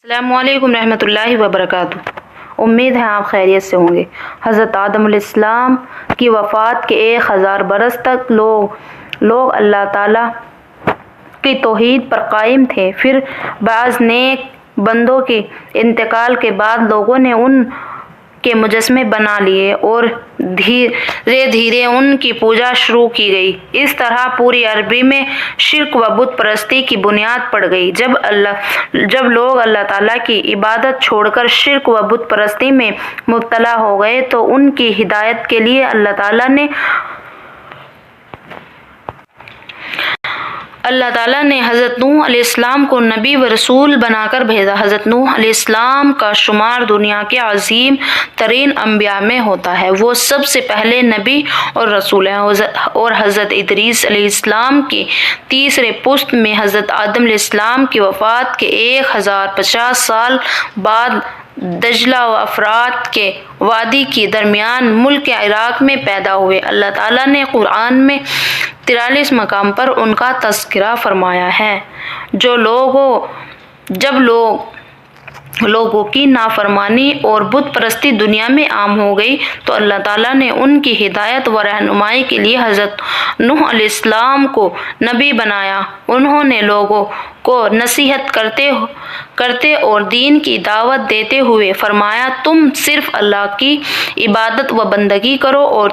अस्सलामु अलैकुम रहमतुल्लाहि व बरकातुहू। उम्मीद है आप खैरियत से होंगे। हज़रत आदम अलैहिस्सलाम की वफ़ात के 1000 बरस तक लोग अल्लाह ताला की तौहीद पर कायम थे। फिर बाज़ नेक बंदों के इंतकाल के बाद लोगों ने उन के मुजस्समे बना लिए और धीरे धीरे उनकी पूजा शुरू की गई। इस तरह पूरी अरबी में शिर्क व बुत परस्ती की बुनियाद पड़ गई। जब लोग अल्लाह ताला की इबादत छोड़कर शिर्क व बुत परस्ती में मुब्तला हो गए तो उनकी हिदायत के लिए अल्लाह ताला ने हज़रत नूह अलैहिस्सलाम को नबी व रसूल बनाकर भेजा। हज़रत नूह अलैहिस्सलाम का शुमार दुनिया के अज़ीम तरीन अम्बिया में होता है। वो सबसे पहले नबी और रसूल हैं और हज़रत इदरीस अलैहिस्सलाम की तीसरे पुश्त में हज़रत आदम अलैहिस्सलाम की वफ़ात के 1050 साल बाद दजला व अफरात के वादी के दरमियान मुल्क इराक़ में पैदा हुए। अल्लाह ताला ने कुरान में 43 मकाम पर उनका तज़किरा फरमाया है। जब लोगों की नाफरमानी और बुत परस्ती दुनिया में आम हो गई तो अल्लाह ताला ने उनकी हिदायत व रहनुमाई के लिए हज़रत नूह अलैहिस्सलाम को नबी बनाया। उन्होंने लोगों को नसीहत करते और दीन की दावत देते हुए फरमाया, तुम सिर्फ अल्लाह की इबादत व बंदगी करो और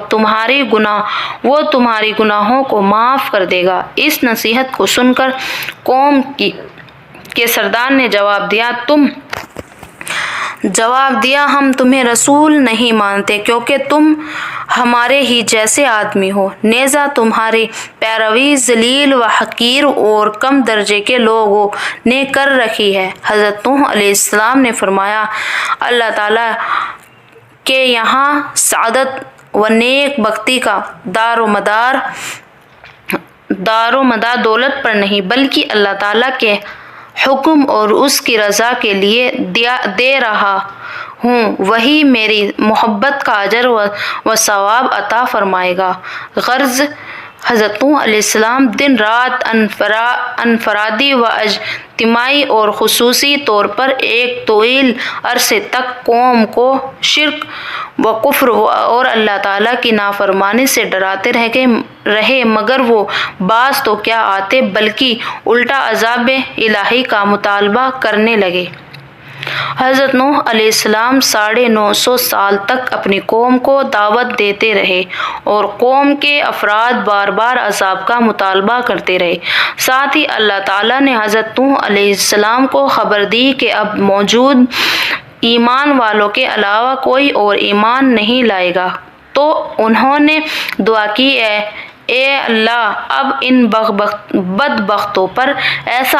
वो तुम्हारी गुनाहों को माफ़ कर देगा। इस नसीहत को सुनकर कौम के सरदार ने जवाब दिया हम तुम्हें रसूल नहीं मानते क्योंकि तुम हमारे ही जैसे आदमी हो। नेज़ा तुम्हारी पैरवी ज़लील व हकीर और कम दर्जे के लोगों ने कर रखी है। हज़रत नूह अलैहिस्सलाम ने फरमाया, अल्लाह ताला के यहाँ सआदत व नेक बख्ती का दारोमदार दौलत पर नहीं बल्कि अल्लाह ताला के हुक्म और उसकी रज़ा के लिए दे रहा हूँ। वही मेरी मोहब्बत का अजर व सवाब अता फरमाएगा। गर्ज़ हज़रत नूह अलैहिस्सलाम दिन रात अनफरादी व इज्तिमाई और खुसूसी तौर पर एक तवील अरसे तक कौम को शिर्क व कुफ्र और अल्लाह ताला की नाफरमानी से डराते रहे मगर वो बाज तो क्या आते बल्कि उल्टा अज़ाब इलाही का मुतालबा करने लगे। हज़रत नूह अलैहिस्सलाम 950 साल तक अपनी कौम को दावत देते रहे और कौम के अफराद बार बार अज़ाब का मुतालबा करते रहे। साथ ही अल्लाह ताला ने हज़रत नूह अलैहिस्सलाम को खबर दी कि अब मौजूद ईमान वालों के अलावा कोई और ईमान नहीं लाएगा। तो उन्होंने दुआ की, ए अल्लाह अब इन बदबख्तों पर ऐसा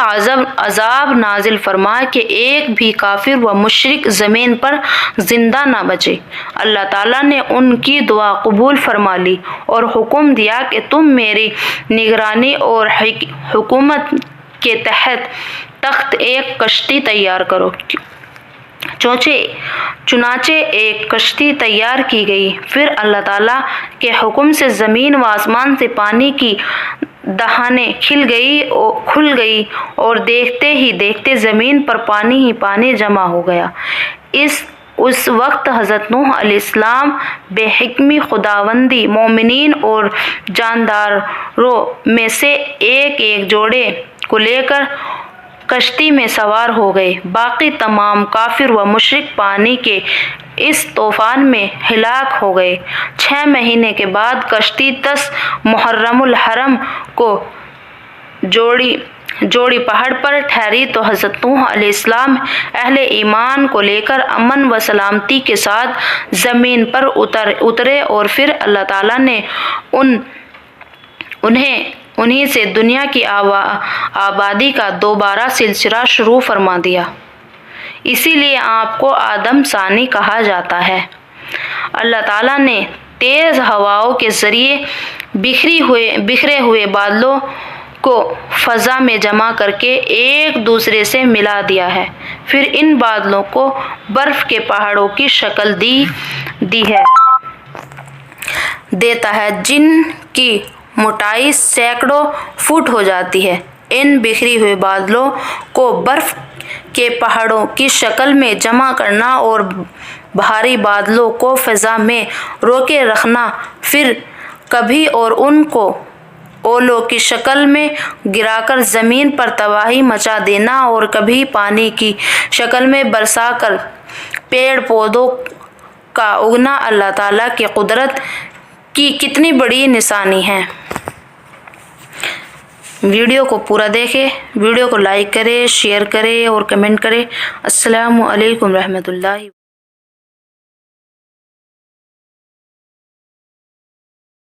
अज़ाब नाजिल फरमा कि एक भी काफिर व मुशरिक ज़मीन पर जिंदा ना बचे। अल्लाह ताला ने उनकी दुआ कबूल फरमा ली और हुक्म दिया कि तुम मेरी निगरानी और हुकूमत के तहत एक कश्ती तैयार करो। चुनाचे एक कश्ती तैयार की गई। फिर अल्लाह ताला के हुक्म से ज़मीन व आसमान से पानी की दहानें खुल गई और देखते ही देखते ज़मीन पर पानी ही पानी जमा हो गया। उस वक्त हज़रत नूह अलैहिस्सलाम बेहिक्मी खुदावंदी मोमिनीन और जानदारों में से एक जोड़े को लेकर कश्ती में सवार हो गए। बाकी तमाम काफिर व मुशरिक पानी के इस तूफान में हिलाक हो गए। 6 महीने के बाद कश्ती 10 मुहर्रमुल हरम को जोड़ी पहाड़ पर ठहरी तो हज़रत नूह अलैहिस्सलाम अहले ईमान को लेकर अमन व सलामती के साथ ज़मीन पर उतरे और फिर अल्लाह ताला ने उन्हीं से दुनिया की आबादी का दोबारा सिलसिला शुरू फरमा दिया। इसीलिए आपको आदम सानी कहा जाता है। अल्लाह ताला ने तेज़ हवाओं के ज़रिए बिखरे हुए बादलों को फ़ज़ा में जमा करके एक दूसरे से मिला दिया है। फिर इन बादलों को बर्फ़ के पहाड़ों की शक्ल देता है जिनकी मोटाई सैकड़ों फुट हो जाती है। ان بکھری ہوئے بادلوں کو برف کے پہاڑوں کی شکل میں جمع کرنا اور بھاری بادلوں کو فضا میں روکے رکھنا، پھر کبھی اور ان کو اولوں کی شکل میں گرا کر زمین پر تباہی مچا دینا اور کبھی پانی کی شکل میں برسا کر پیڑ پودوں کا اگنا اللہ تعالیٰ کی قدرت کی کتنی بڑی نشانی ہے۔ ویڈیو کو پورا دیکھیں، ویڈیو کو لائک کریں، شیئر کریں اور کمنٹ کریں۔ السلام علیکم رحمۃ اللہ۔